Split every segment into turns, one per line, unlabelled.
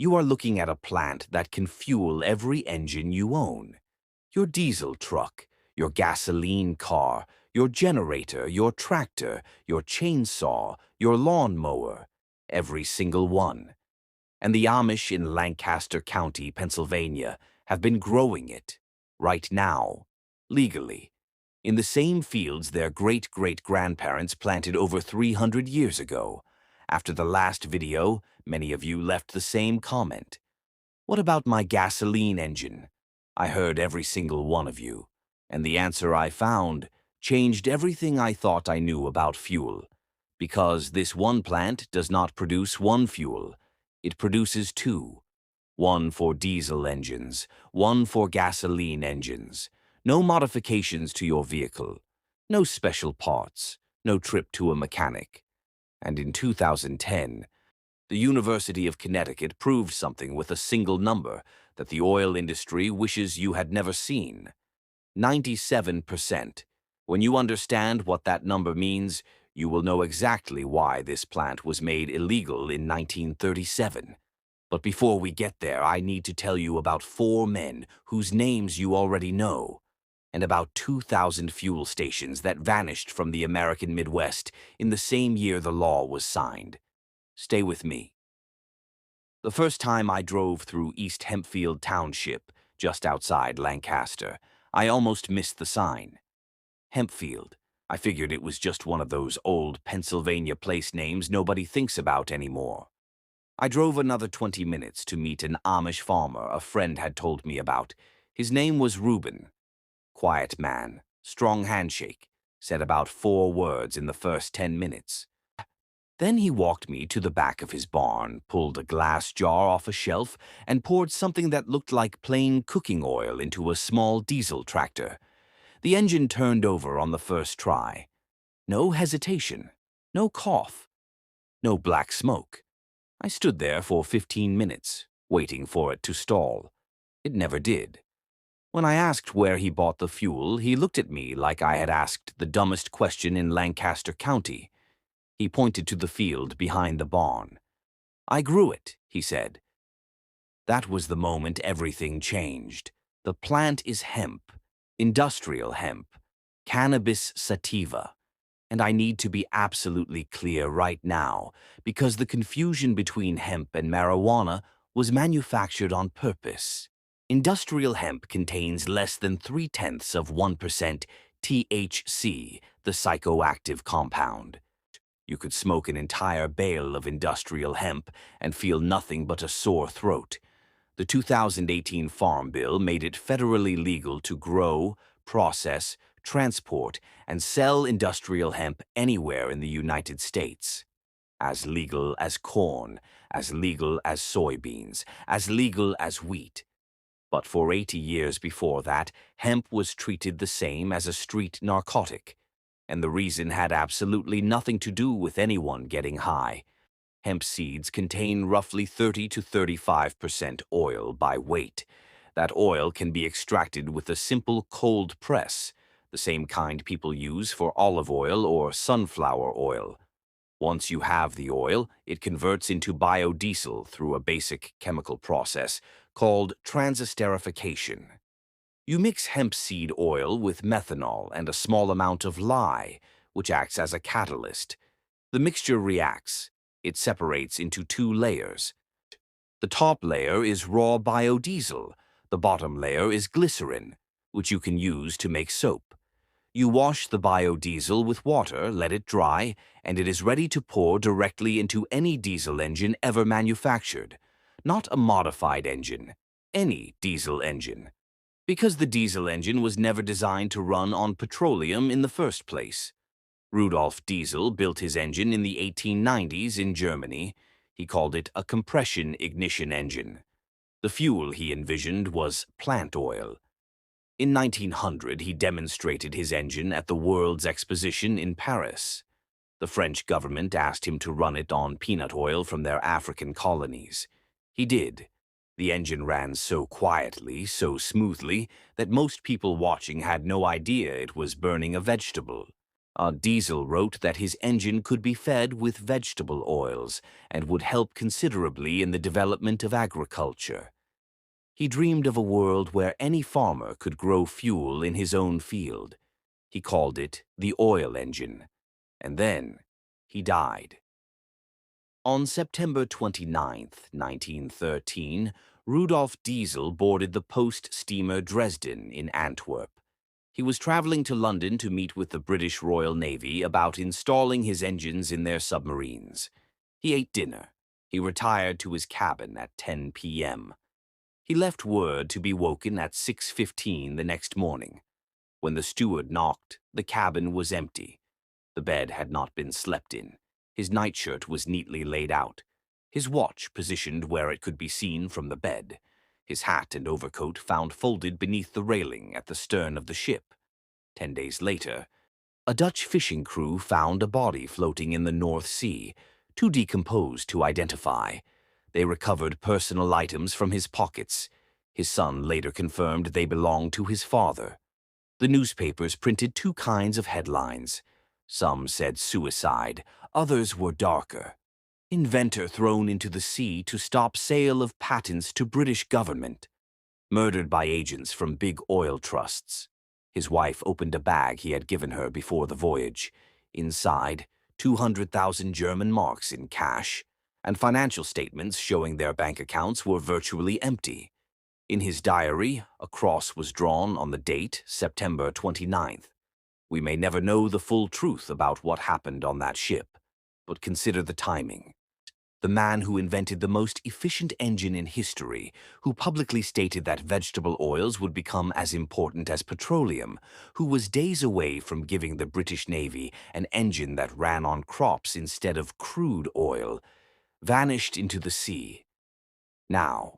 You are looking at a plant that can fuel every engine you own. Your diesel truck, your gasoline car, your generator, your tractor, your chainsaw, your lawnmower, every single one. And the Amish in Lancaster County, Pennsylvania, have been growing it, right now, legally, in the same fields their great-great-grandparents planted over 300 years ago. After the last video, many of you left the same comment. What about my gasoline engine? I heard every single one of you, and the answer I found changed everything I thought I knew about fuel. Because this one plant does not produce one fuel, it produces two. One for diesel engines, one for gasoline engines. No modifications to your vehicle, no special parts, no trip to a mechanic. And in 2010, the University of Connecticut proved something with a single number that the oil industry wishes you had never seen. 97%. When you understand what that number means, you will know exactly why this plant was made illegal in 1937. But before we get there, I need to tell you about 4 men whose names you already know, and about 2,000 fuel stations that vanished from the American Midwest in the same year the law was signed. Stay with me. The first time I drove through East Hempfield Township, just outside Lancaster, I almost missed the sign. Hempfield. I figured it was just one of those old Pennsylvania place names nobody thinks about anymore. I drove another 20 minutes to meet an Amish farmer a friend had told me about. His name was Reuben. Quiet man, strong handshake, said about 4 words in the first 10 minutes. Then he walked me to the back of his barn, pulled a glass jar off a shelf, and poured something that looked like plain cooking oil into a small diesel tractor. The engine turned over on the first try. No hesitation, no cough, no black smoke. I stood there for 15 minutes, waiting for it to stall. It never did. When I asked where he bought the fuel, he looked at me like I had asked the dumbest question in Lancaster County. He pointed to the field behind the barn. I grew it, he said. That was the moment everything changed. The plant is hemp, industrial hemp, cannabis sativa. And I need to be absolutely clear right now, because the confusion between hemp and marijuana was manufactured on purpose. Industrial hemp contains less than 0.3% THC, the psychoactive compound. You could smoke an entire bale of industrial hemp and feel nothing but a sore throat. The 2018 Farm Bill made it federally legal to grow, process, transport, and sell industrial hemp anywhere in the United States. As legal as corn, as legal as soybeans, as legal as wheat. But for 80 years before that, hemp was treated the same as a street narcotic. And the reason had absolutely nothing to do with anyone getting high. Hemp seeds contain roughly 30 to 35% oil by weight. That oil can be extracted with a simple cold press, the same kind people use for olive oil or sunflower oil. Once you have the oil, it converts into biodiesel through a basic chemical process called transesterification. You mix hemp seed oil with methanol and a small amount of lye, which acts as a catalyst. The mixture reacts. It separates into 2 layers. The top layer is raw biodiesel. The bottom layer is glycerin, which you can use to make soap. You wash the biodiesel with water, let it dry, and it is ready to pour directly into any diesel engine ever manufactured. Not a modified engine, any diesel engine. Because the diesel engine was never designed to run on petroleum in the first place. Rudolf Diesel built his engine in the 1890s in Germany. He called it a compression ignition engine. The fuel he envisioned was plant oil. In 1900, he demonstrated his engine at the World's Exposition in Paris. The French government asked him to run it on peanut oil from their African colonies. He did. The engine ran so quietly, so smoothly, that most people watching had no idea it was burning a vegetable. Diesel wrote that his engine could be fed with vegetable oils and would help considerably in the development of agriculture. He dreamed of a world where any farmer could grow fuel in his own field. He called it the oil engine. And then he died. On September 29, 1913, Rudolf Diesel boarded the post steamer Dresden in Antwerp. He was traveling to London to meet with the British Royal Navy about installing his engines in their submarines. He ate dinner. He retired to his cabin at 10 p.m. He left word to be woken at 6:15 the next morning. When the steward knocked, the cabin was empty. The bed had not been slept in. His nightshirt was neatly laid out, his watch positioned where it could be seen from the bed, his hat and overcoat found folded beneath the railing at the stern of the ship. 10 days later, a Dutch fishing crew found a body floating in the North Sea, too decomposed to identify. They recovered personal items from his pockets. His son later confirmed they belonged to his father. The newspapers printed two kinds of headlines. Some said suicide, others were darker. Inventor thrown into the sea to stop sale of patents to British government. Murdered by agents from big oil trusts. His wife opened a bag he had given her before the voyage. Inside, 200,000 German marks in cash, and financial statements showing their bank accounts were virtually empty. In his diary, a cross was drawn on the date, September 29th. We may never know the full truth about what happened on that ship, but consider the timing. The man who invented the most efficient engine in history, who publicly stated that vegetable oils would become as important as petroleum, who was days away from giving the British Navy an engine that ran on crops instead of crude oil, vanished into the sea. Now,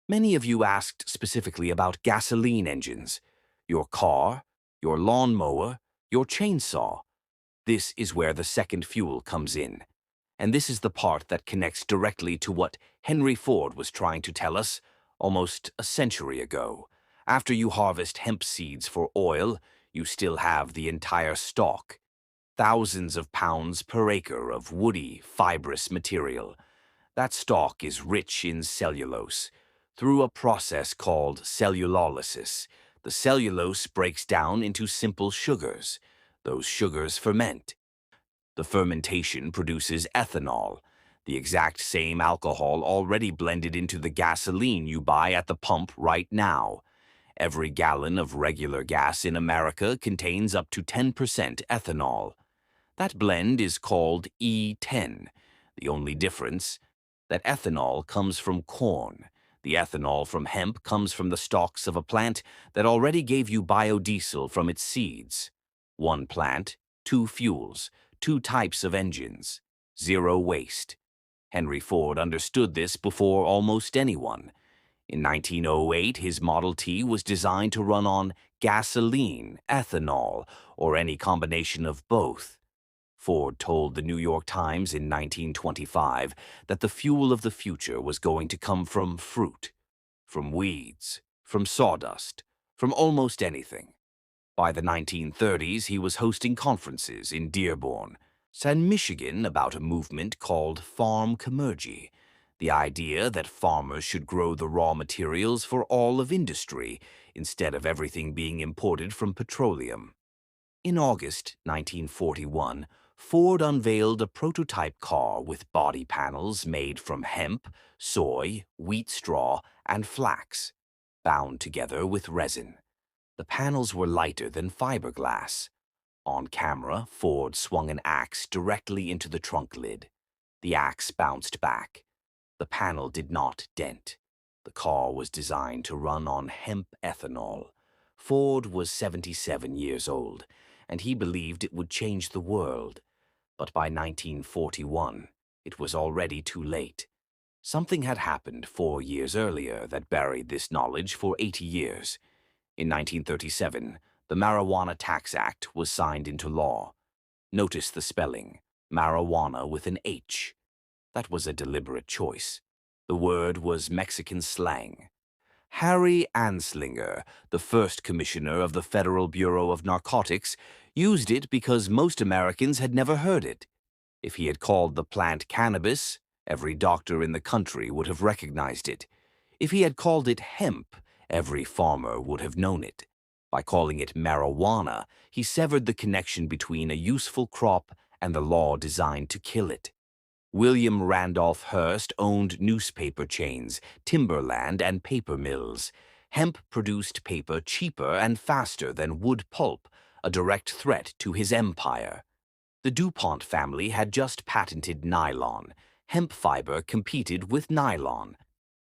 many of you asked specifically about gasoline engines. Your car, your lawnmower, your chainsaw. This is where the second fuel comes in. And this is the part that connects directly to what Henry Ford was trying to tell us almost a century ago. After you harvest hemp seeds for oil, you still have the entire stalk. Thousands of pounds per acre of woody, fibrous material. That stalk is rich in cellulose. Through a process called cellulolysis, the cellulose breaks down into simple sugars. Those sugars ferment. The fermentation produces ethanol, the exact same alcohol already blended into the gasoline you buy at the pump right now. Every gallon of regular gas in America contains up to 10% ethanol. That blend is called E10. The only difference, that ethanol comes from corn. The ethanol from hemp comes from the stalks of a plant that already gave you biodiesel from its seeds. One plant, two fuels, two types of engines, zero waste. Henry Ford understood this before almost anyone. In 1908, his Model T was designed to run on gasoline, ethanol, or any combination of both. Ford told the New York Times in 1925 that the fuel of the future was going to come from fruit, from weeds, from sawdust, from almost anything. By the 1930s, he was hosting conferences in Dearborn, Michigan about a movement called farm commergy, the idea that farmers should grow the raw materials for all of industry instead of everything being imported from petroleum. In August 1941, Ford unveiled a prototype car with body panels made from hemp, soy, wheat straw, and flax, bound together with resin. The panels were lighter than fiberglass. On camera, Ford swung an axe directly into the trunk lid. The axe bounced back. The panel did not dent. The car was designed to run on hemp ethanol. Ford was 77 years old, and he believed it would change the world. But by 1941, it was already too late. Something had happened 4 years earlier that buried this knowledge for 80 years. In 1937, the Marijuana Tax Act was signed into law. Notice the spelling, marijuana with an H. That was a deliberate choice. The word was Mexican slang. Harry Anslinger, the first commissioner of the Federal Bureau of Narcotics, used it because most Americans had never heard it. If he had called the plant cannabis, every doctor in the country would have recognized it. If he had called it hemp, every farmer would have known it. By calling it marijuana, he severed the connection between a useful crop and the law designed to kill it. William Randolph Hearst owned newspaper chains, timberland, and paper mills. Hemp produced paper cheaper and faster than wood pulp, a direct threat to his empire. The DuPont family had just patented nylon. Hemp fiber competed with nylon.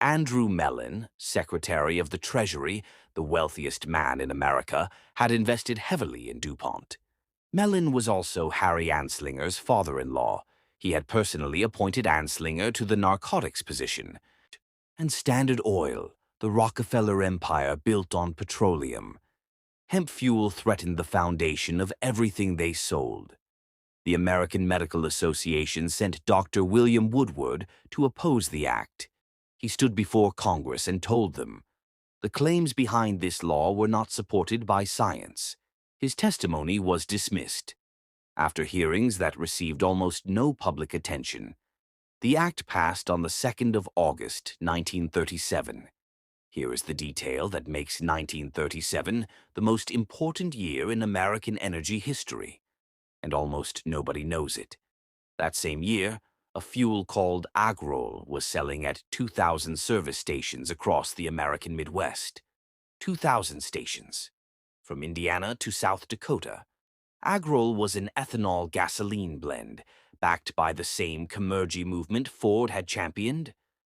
Andrew Mellon, Secretary of the Treasury, the wealthiest man in America, had invested heavily in DuPont. Mellon was also Harry Anslinger's father-in-law. He had personally appointed Anslinger to the narcotics position. And Standard Oil, the Rockefeller empire built on petroleum. Hemp fuel threatened the foundation of everything they sold. The American Medical Association sent Dr. William Woodward to oppose the act. He stood before Congress and told them, the claims behind this law were not supported by science. His testimony was dismissed. After hearings that received almost no public attention, the act passed on the 2nd of August, 1937. Here is the detail that makes 1937 the most important year in American energy history, and almost nobody knows it. That same year, a fuel called Agrol was selling at 2,000 service stations across the American Midwest. 2,000 stations. From Indiana to South Dakota. Agrol was an ethanol gasoline blend, backed by the same Comergy movement Ford had championed.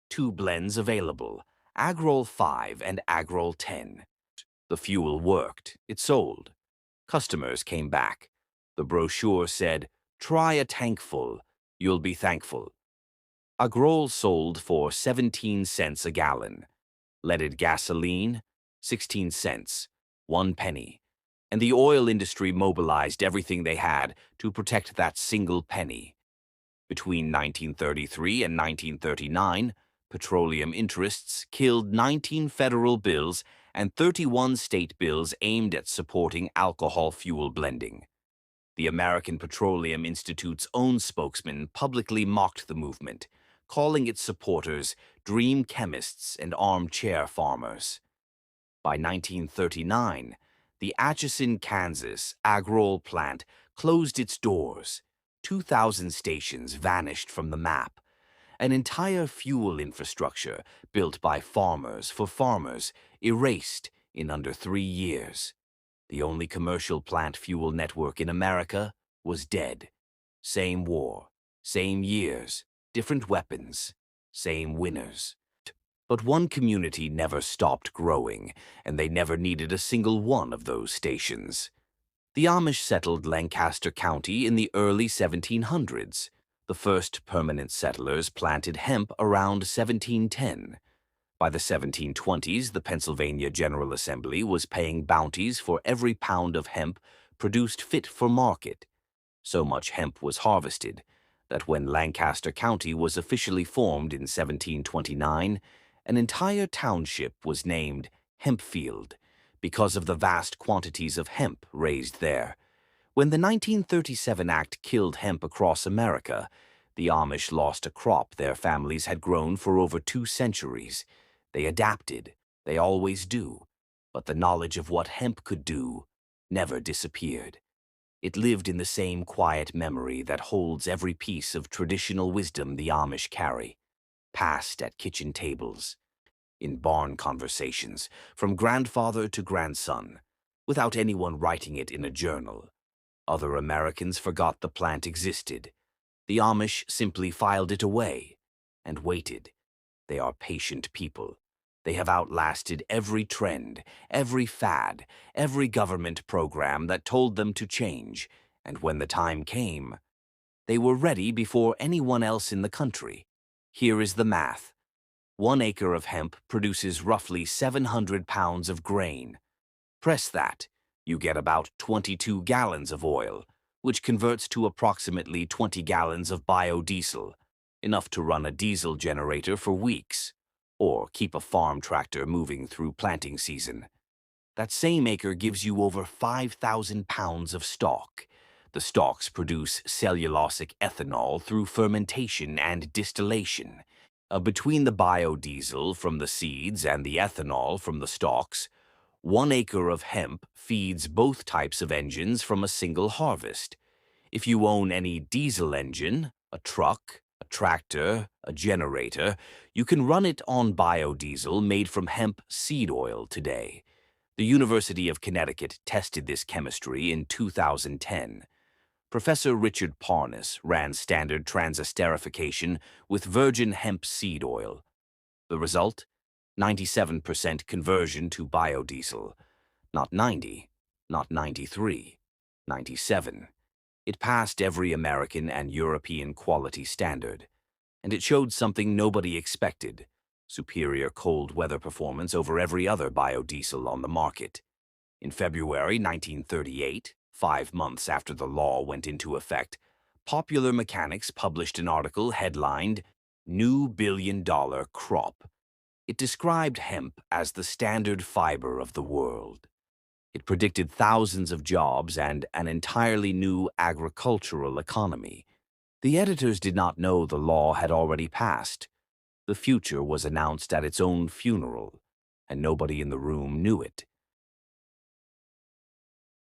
Two blends available, Agrol 5 and Agrol 10. The fuel worked. It sold. Customers came back. The brochure said, "Try a tankful. You'll be thankful." Agrol sold for 17 cents a gallon. Leaded gasoline, 16 cents, 1 penny. And the oil industry mobilized everything they had to protect that single penny. Between 1933 and 1939, petroleum interests killed 19 federal bills and 31 state bills aimed at supporting alcohol fuel blending. The American Petroleum Institute's own spokesman publicly mocked the movement, calling its supporters dream chemists and armchair farmers. By 1939, the Atchison, Kansas Agrol plant closed its doors. 2,000 stations vanished from the map. An entire fuel infrastructure built by farmers for farmers erased in under 3 years. The only commercial plant fuel network in America was dead. Same war, same years, different weapons, same winners. But one community never stopped growing, and they never needed a single one of those stations. The Amish settled Lancaster County in the early 1700s. The first permanent settlers planted hemp around 1710. By the 1720s, the Pennsylvania General Assembly was paying bounties for every pound of hemp produced fit for market. So much hemp was harvested that when Lancaster County was officially formed in 1729, an entire township was named Hempfield because of the vast quantities of hemp raised there. When the 1937 Act killed hemp across America, the Amish lost a crop their families had grown for over 2 centuries. They adapted, they always do, but the knowledge of what hemp could do never disappeared. It lived in the same quiet memory that holds every piece of traditional wisdom the Amish carry, passed at kitchen tables, in barn conversations, from grandfather to grandson, without anyone writing it in a journal. Other Americans forgot the plant existed. The Amish simply filed it away and waited. They are patient people. They have outlasted every trend, every fad, every government program that told them to change, and when the time came, they were ready before anyone else in the country. Here is the math. 1 acre of hemp produces roughly 700 pounds of grain. Press that, you get about 22 gallons of oil, which converts to approximately 20 gallons of biodiesel, enough to run a diesel generator for weeks. or keep a farm tractor moving through planting season. That same acre gives you over 5,000 pounds of stalk. The stalks produce cellulosic ethanol through fermentation and distillation. Between the biodiesel from the seeds and the ethanol from the stalks, 1 acre of hemp feeds both types of engines from a single harvest. If you own any diesel engine, a truck, a tractor, a generator, you can run it on biodiesel made from hemp seed oil today. The University of Connecticut tested this chemistry in 2010. Professor Richard Parnas ran standard transesterification with virgin hemp seed oil. The result? 97% conversion to biodiesel. Not 90, not 93, 97. It passed every American and European quality standard, and it showed something nobody expected: superior cold weather performance over every other biodiesel on the market. In February 1938, 5 months after the law went into effect, Popular Mechanics published an article headlined "New Billion-Dollar Crop." It described hemp as the standard fiber of the world. It predicted thousands of jobs and an entirely new agricultural economy. The editors did not know the law had already passed. The future was announced at its own funeral, and nobody in the room knew it.